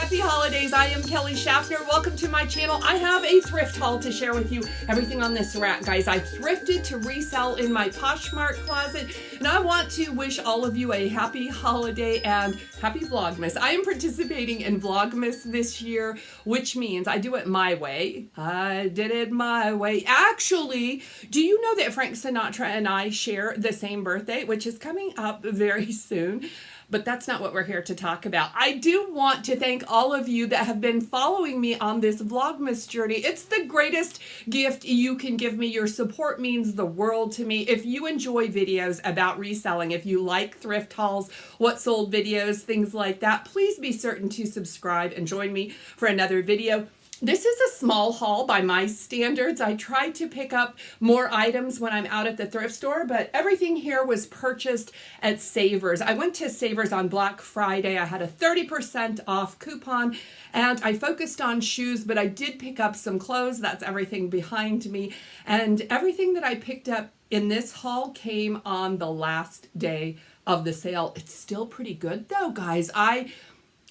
Happy holidays. I am Kelly Shaffner. Welcome to my channel. I have a thrift haul to share with you. Everything on this rack, guys, I thrifted to resell in my Poshmark closet. And I want to wish all of you a happy holiday and happy Vlogmas. I am participating in Vlogmas this year, which means I do it my way. I did it my way. Actually, do you know that Frank Sinatra and I share the same birthday, which is coming up very soon? But that's not what we're here to talk about. I do want to thank all of you that have been following me on this Vlogmas journey. It's the greatest gift you can give me. Your support means the world to me. If you enjoy videos about reselling, if you like thrift hauls, what sold videos, things like that, please be certain to subscribe and join me for another video. This is a small haul by my standards. I try to pick up more items when I'm out at the thrift store, but everything here was purchased at Savers. I went to Savers on Black Friday. I had a 30% off coupon and I focused on shoes, but I did pick up some clothes. That's everything behind me. And everything that I picked up in this haul came on the last day of the sale. It's still pretty good though, guys. I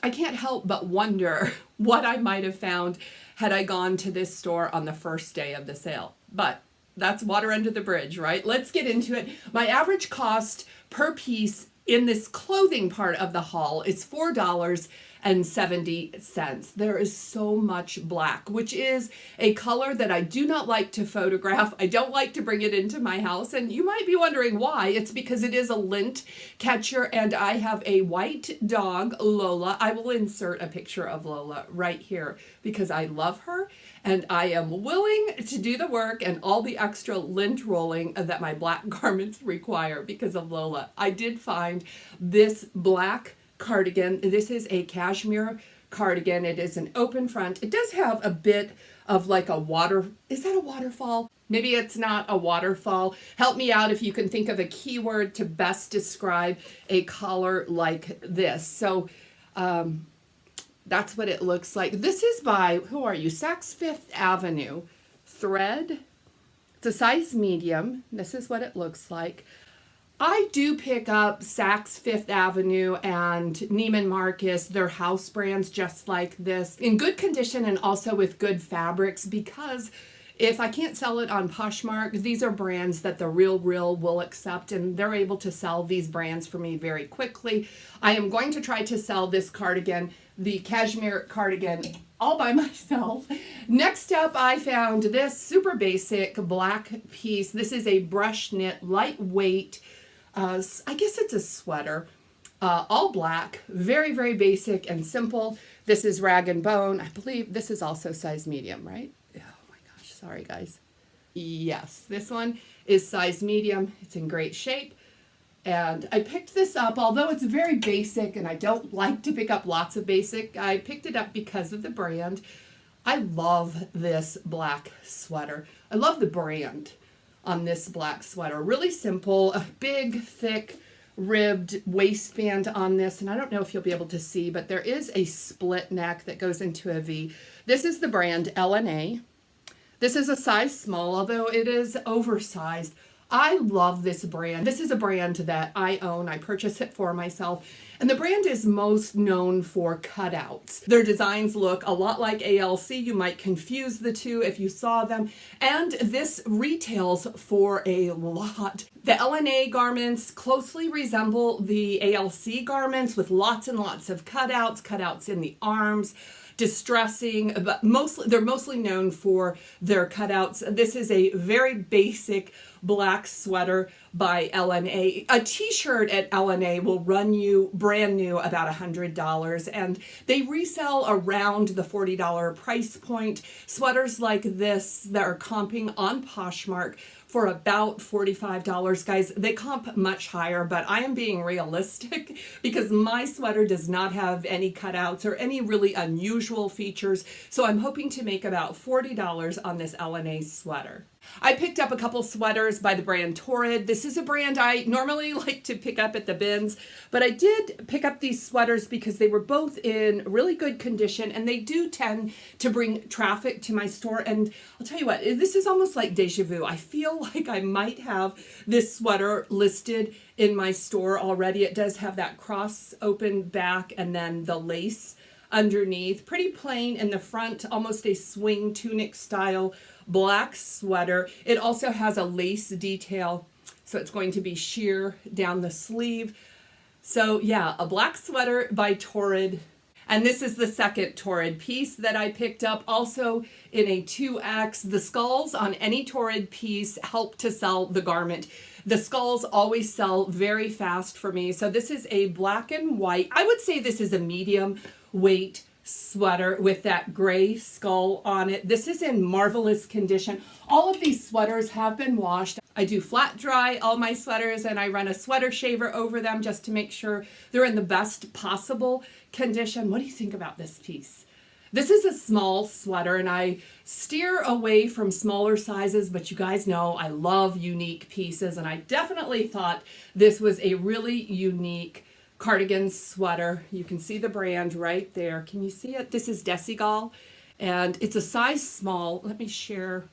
can't help but wonder what I might have found had I gone to this store on the first day of the sale. But that's water under the bridge, right? Let's get into it. My average cost per piece in this clothing part of the haul is $4.70. There is so much black, which is a color that I do not like to photograph. I don't like to bring it into my house. And you might be wondering why. It's because it is a lint catcher and I have a white dog, Lola. I will insert a picture of Lola right here because I love her and I am willing to do the work and all the extra lint rolling that my black garments require because of Lola. I did find this black cardigan. This is a cashmere cardigan. It is an open front. It does have a bit of like a water, is that a waterfall? Maybe it's not a waterfall. Help me out if you can think of a keyword to best describe a collar like this. So that's what it looks like. This is by, who are you? Saks Fifth Avenue thread. It's a size medium. This is what it looks like. I do pick up Saks Fifth Avenue and Neiman Marcus, their house brands just like this, in good condition and also with good fabrics, because if I can't sell it on Poshmark, these are brands that the Real will accept, and they're able to sell these brands for me very quickly. I am going to try to sell this cardigan, the cashmere cardigan, all by myself. Next up, I found this super basic black piece. This is a brush knit, lightweight, I guess it's a sweater, all black, very, very basic and simple. This is Rag & Bone. I believe this is also size medium, right? Oh my gosh, sorry guys. Yes, this one is size medium. It's in great shape. And I picked this up, although it's very basic and I don't like to pick up lots of basic. I picked it up because of the brand. I love this black sweater. I love the brand on this black sweater. Really simple, a big, thick, ribbed waistband on this. And I don't know if you'll be able to see, but there is a split neck that goes into a V. This is the brand L&A. This is a size small, although it is oversized. I love this brand. This is a brand that I own. I purchase it for myself. And the brand is most known for cutouts. Their designs look a lot like ALC. You might confuse the two if you saw them. And this retails for a lot. The L&A garments closely resemble the ALC garments with lots and lots of cutouts in the arms, distressing, but they're mostly known for their cutouts. This is a very basic black sweater by L&A. A t-shirt at L&A will run you brand new about $100, and they resell around the $40 price point. Sweaters like this that are comping on Poshmark for about $45. Guys, they comp much higher, but I am being realistic because my sweater does not have any cutouts or any really unusual features. So I'm hoping to make about $40 on this L&A sweater. I picked up a couple sweaters by the brand Torrid. This is a brand I normally like to pick up at the bins, but I did pick up these sweaters because they were both in really good condition and they do tend to bring traffic to my store. And I'll tell you what, this is almost like deja vu. I feel like I might have this sweater listed in my store already. It does have that cross open back and then the lace underneath. Pretty plain in the front, almost a swing tunic style black sweater. It also has a lace detail, so it's going to be sheer down the sleeve. So yeah, a black sweater by Torrid. And this is the second Torrid piece that I picked up, also in a 2X. The skulls on any Torrid piece help to sell the garment. The skulls always sell very fast for me. So this is a black and white. I would say this is a medium weight sweater with that gray skull on it. This is in marvelous condition. All of these sweaters have been washed. I do flat dry all my sweaters, and I run a sweater shaver over them just to make sure they're in the best possible condition. What do you think about this piece? This is a small sweater, and I steer away from smaller sizes, but you guys know I love unique pieces, and I definitely thought this was a really unique cardigan sweater. You can see the brand right there. Can you see it? This is Desigal, and it's a size small. Let me share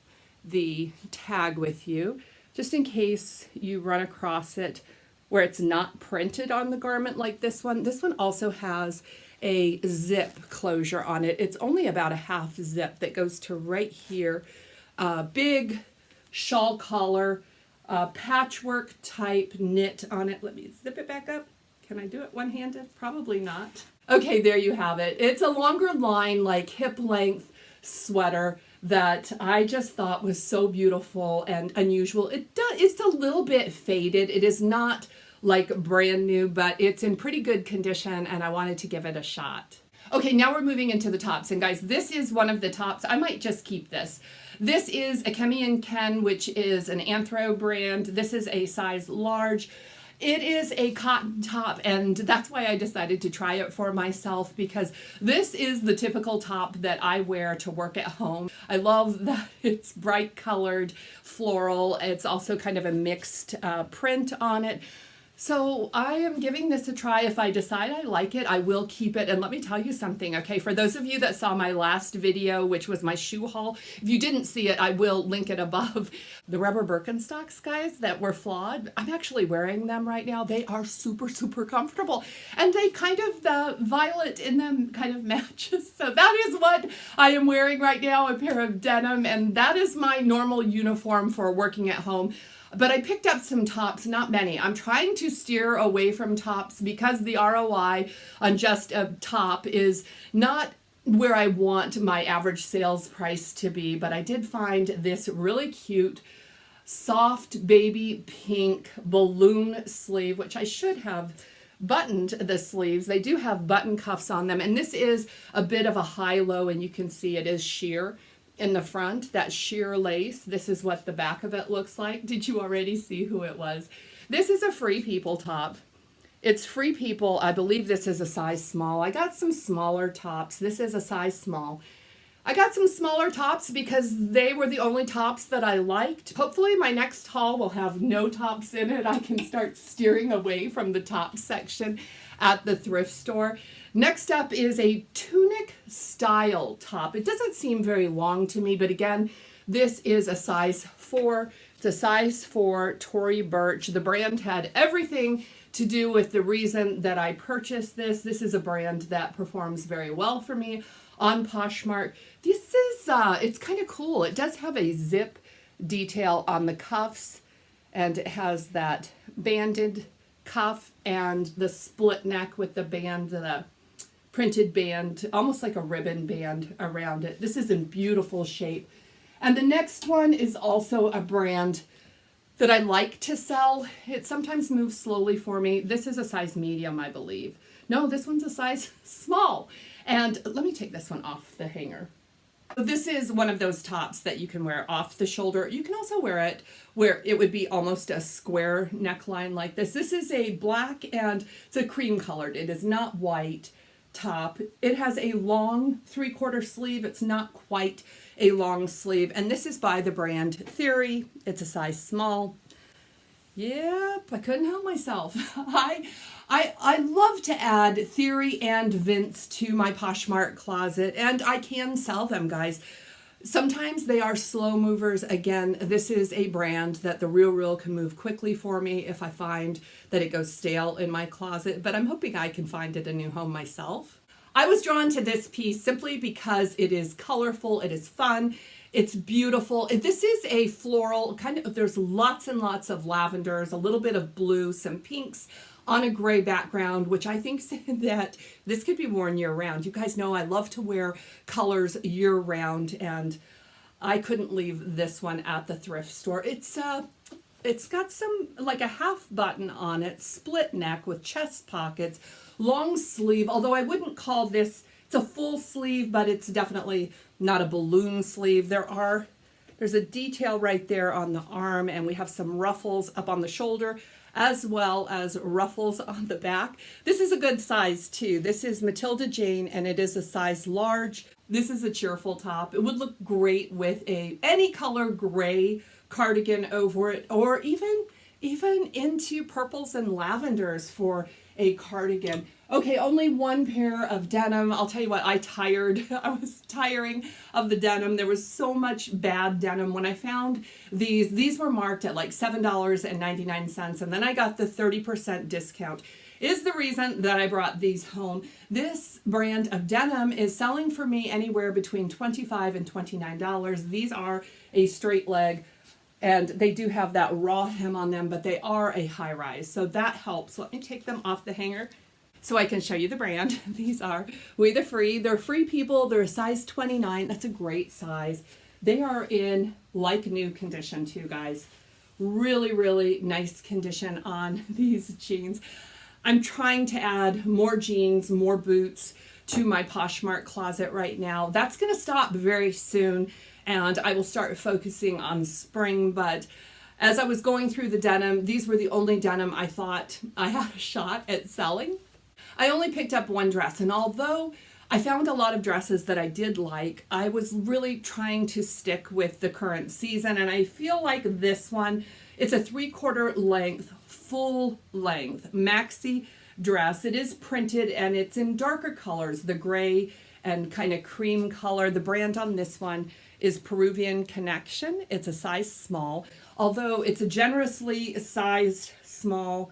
the tag with you, just in case you run across it where it's not printed on the garment like this one. This one also has a zip closure on it. It's only about a half zip that goes to right here. Big shawl collar, patchwork type knit on it. Let me zip it back up. Can I do it one-handed? Probably not. Okay, there you have it. It's a longer line, like hip length sweater that I just thought was so beautiful and unusual. It's a little bit faded. It is not like brand new, but it's in pretty good condition, and I wanted to give it a shot. Okay, now we're moving into the tops, and guys, this is one of the tops. I might just keep this. This is a Kemi & Ken, which is an Anthro brand. This is a size large. It is a cotton top, and that's why I decided to try it for myself, because this is the typical top that I wear to work at home. I love that it's bright colored floral. It's also kind of a mixed print on it. So I am giving this a try. If I decide I like it, I will keep it. And let me tell you something, okay? For those of you that saw my last video, which was my shoe haul, if you didn't see it, I will link it above. The rubber Birkenstocks, guys, that were flawed, I'm actually wearing them right now. They are super, super comfortable. And they kind of, the violet in them kind of matches. So that is what I am wearing right now, a pair of denim. And that is my normal uniform for working at home. But I picked up some tops, not many. I'm trying to steer away from tops because the ROI on just a top is not where I want my average sales price to be. But I did find this really cute, soft baby pink balloon sleeve, which I should have buttoned the sleeves. They do have button cuffs on them. And this is a bit of a high-low, and you can see it is sheer in the front, that sheer lace. This is what the back of it looks like. Did you already see who it was? This is a Free People top. It's Free People. I believe this is a size small. I got some smaller tops. This is a size small. I got some smaller tops because they were the only tops that I liked. Hopefully my next haul will have no tops in it. I can start steering away from the top section at the thrift store. Next up is a tunic style top. It doesn't seem very long to me, but again, this is a size 4. It's a size 4 Tory Burch. The brand had everything to do with the reason that I purchased this. This is a brand that performs very well for me on Poshmark. This is, it's kind of cool. It does have a zip detail on the cuffs, and it has that banded cuff and the split neck with the band, the printed band, almost like a ribbon band around it. This is in beautiful shape. And the next one is also a brand that I like to sell. It sometimes moves slowly for me. This is a size medium, I believe. No, this one's a size small. And let me take this one off the hanger. This is one of those tops that you can wear off the shoulder. You can also wear it where it would be almost a square neckline like this. This is a black, and it's a cream colored. It is not white top. It has a long 3/4 sleeve. It's not quite a long sleeve. And this is by the brand Theory. It's a size small. Yep, I couldn't help myself. I love to add Theory and Vince to my Poshmark closet, and I can sell them, guys. Sometimes they are slow movers. Again, this is a brand that the Real can move quickly for me if I find that it goes stale in my closet, but I'm hoping I can find it a new home myself. I was drawn to this piece simply because it is colorful, it is fun, it's beautiful. This is a floral, kind of, there's lots and lots of lavenders, a little bit of blue, some pinks on a gray background, which I think that this could be worn year round. You guys know I love to wear colors year round, and I couldn't leave this one at the thrift store. It's got some, like a half button on it, split neck with chest pockets, long sleeve, although I wouldn't call this, it's a full sleeve, but it's definitely not a balloon sleeve. There's a detail right there on the arm, and we have some ruffles up on the shoulder, as well as ruffles on the back. This is a good size too. This is Matilda Jane, and it is a size large. This is a cheerful top. It would look great with any color gray cardigan over it, or even into purples and lavenders for a cardigan. Okay, only one pair of denim. I'll tell you what, I was tiring of the denim. There was so much bad denim. When I found these were marked at like $7.99, and then I got the 30% discount. Is the reason that I brought these home. This brand of denim is selling for me anywhere between $25 and $29. These are a straight leg, and they do have that raw hem on them, but they are a high rise, so that helps. Let me take them off the hanger so I can show you the brand. These are We the Free. They're Free People. They're a size 29. That's a great size. They are in like new condition too, guys. Really, really nice condition on these jeans. I'm trying to add more jeans, more boots to my Poshmark closet right now. That's going to stop very soon, and I will start focusing on spring. But as I was going through the denim, these were the only denim I thought I had a shot at selling. I only picked up one dress, and although I found a lot of dresses that I did like, I was really trying to stick with the current season, and I feel like this one, it's a 3/4 length, full length maxi dress. It is printed, and it's in darker colors, the gray and kind of cream color. The brand on this one is Peruvian Connection. It's a size small, although it's a generously sized small.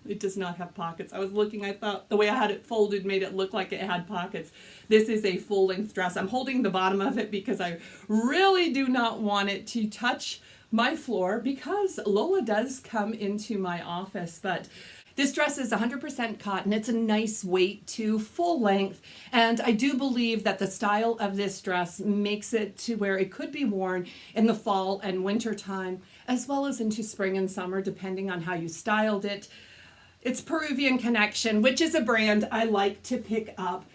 It does not have pockets. I was looking, I thought the way I had it folded made it look like it had pockets. This is a full-length dress. I'm holding the bottom of it because I really do not want it to touch my floor, because Lola does come into my office. But this dress is 100% cotton. It's a nice weight too, full length, and I do believe that the style of this dress makes it to where it could be worn in the fall and winter time, as well as into spring and summer, depending on how you styled it. It's Peruvian Connection, which is a brand I like to pick up.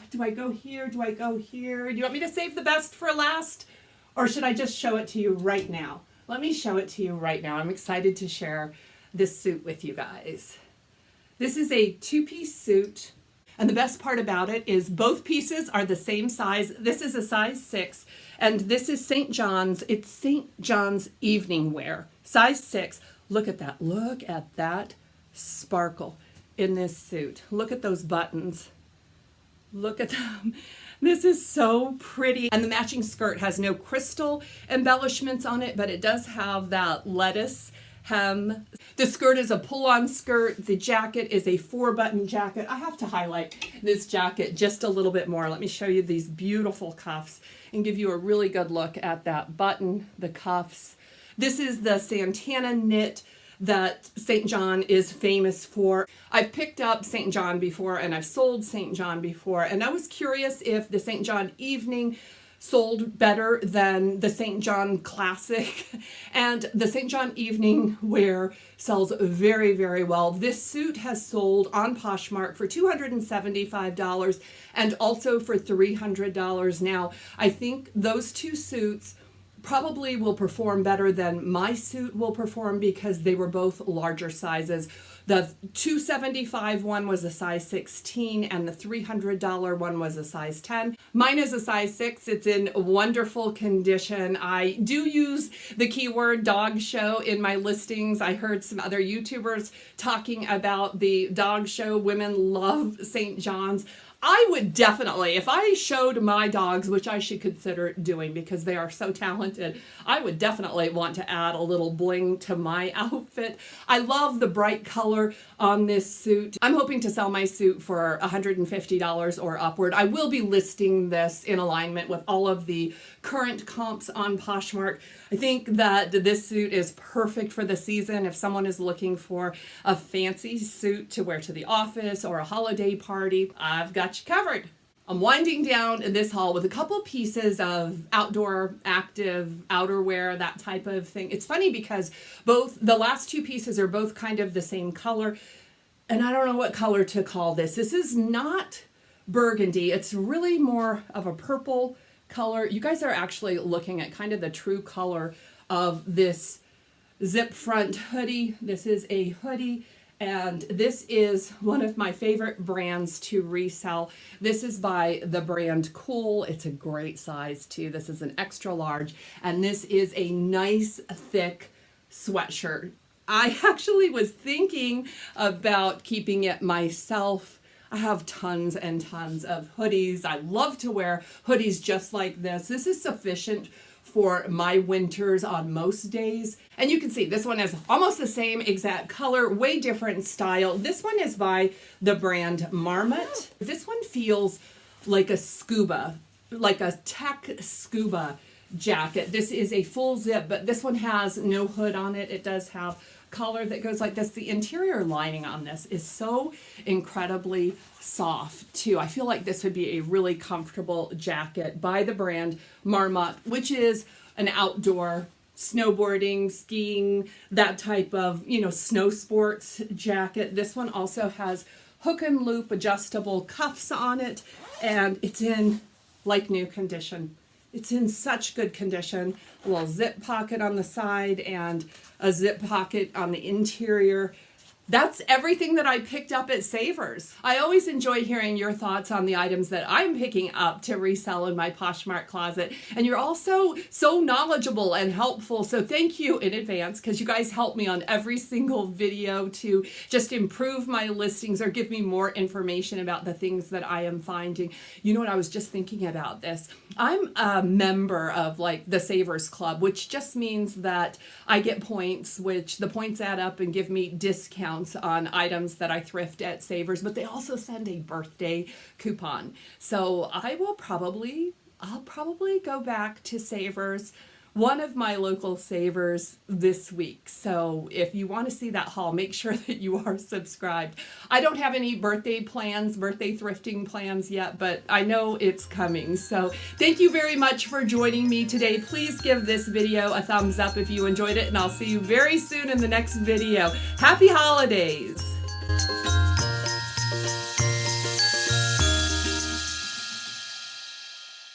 Do I go here? Do I go here? Do you want me to save the best for last? Or should I just show it to you right now? Let me show it to you right now. I'm excited to share this suit with you guys. This is a two-piece suit, and the best part about it is both pieces are the same size. This is a size 6, and this is St. John's. It's St. John's evening wear, size 6. Look at that. Look at that sparkle in this suit. Look at those buttons. Look at them. This is so pretty. And the matching skirt has no crystal embellishments on it, but it does have that lettuce hem. The skirt is a pull-on skirt. The jacket is a 4-button jacket. I have to highlight this jacket just a little bit more. Let me show you these beautiful cuffs and give you a really good look at that button, the cuffs. This is the Santana knit that St. John is famous for. I've picked up St. John before, and I've sold St. John before, and I was curious if the St. John Evening sold better than the St. John Classic, and the St. John Evening wear sells very, very well. This suit has sold on Poshmark for $275 and also for $300. Now, I think those two suits probably will perform better than my suit will perform, because they were both larger sizes. The $275 one was a size 16, and the $300 one was a size 10. Mine is a size 6. It's in wonderful condition. I do use the keyword dog show in my listings. I heard some other YouTubers talking about the dog show. Women love St. John's. I would definitely, if I showed my dogs, which I should consider doing because they are so talented, I would definitely want to add a little bling to my outfit. I love the bright color on this suit. I'm hoping to sell my suit for $150 or upward. I will be listing this in alignment with all of the current comps on Poshmark. I think that this suit is perfect for the season. If someone is looking for a fancy suit to wear to the office or a holiday party, I've got you covered. I'm winding down this haul with a couple pieces of outdoor active outerwear, that type of thing. It's funny because both the last two pieces are both kind of the same color, and I don't know what color to call this. This is not burgundy. It's really more of a purple color. You guys are actually looking at kind of the true color of this zip front hoodie. This is a hoodie, and this is one of my favorite brands to resell. This is by the brand Cool. It's a great size too. This is an extra large, and this is a nice thick sweatshirt. I actually was thinking about keeping it myself. I have tons and tons of hoodies. I love to wear hoodies just like this. This is sufficient for my winters on most days. And you can see this one is almost the same exact color, way different style. This one is by the brand Marmot. This one feels like a scuba, like a tech scuba jacket. This is a full zip, but this one has no hood on it. It does have collar that goes like this. The interior lining on this is so incredibly soft too. I feel like this would be a really comfortable jacket by the brand Marmot, which is an outdoor snowboarding, skiing, that type of, snow sports jacket. This one also has hook and loop adjustable cuffs on it, and it's in like new condition. It's in such good condition. A little zip pocket on the side and a zip pocket on the interior. That's everything that I picked up at Savers. I always enjoy hearing your thoughts on the items that I'm picking up to resell in my Poshmark closet. And you're also so knowledgeable and helpful. So thank you in advance, because you guys help me on every single video to just improve my listings or give me more information about the things that I am finding. You know what, I was just thinking about this. I'm a member of like the Savers Club, which just means that I get points, which the points add up and give me discounts on items that I thrift at Savers, but they also send a birthday coupon. So I'll probably go back to Savers, one of my local Savers, this week. So if you want to see that haul, make sure that you are subscribed. I don't have any birthday thrifting plans yet, but I know it's coming. So thank you very much for joining me today. Please give this video a thumbs up if you enjoyed it, and I'll see you very soon in the next video. Happy holidays!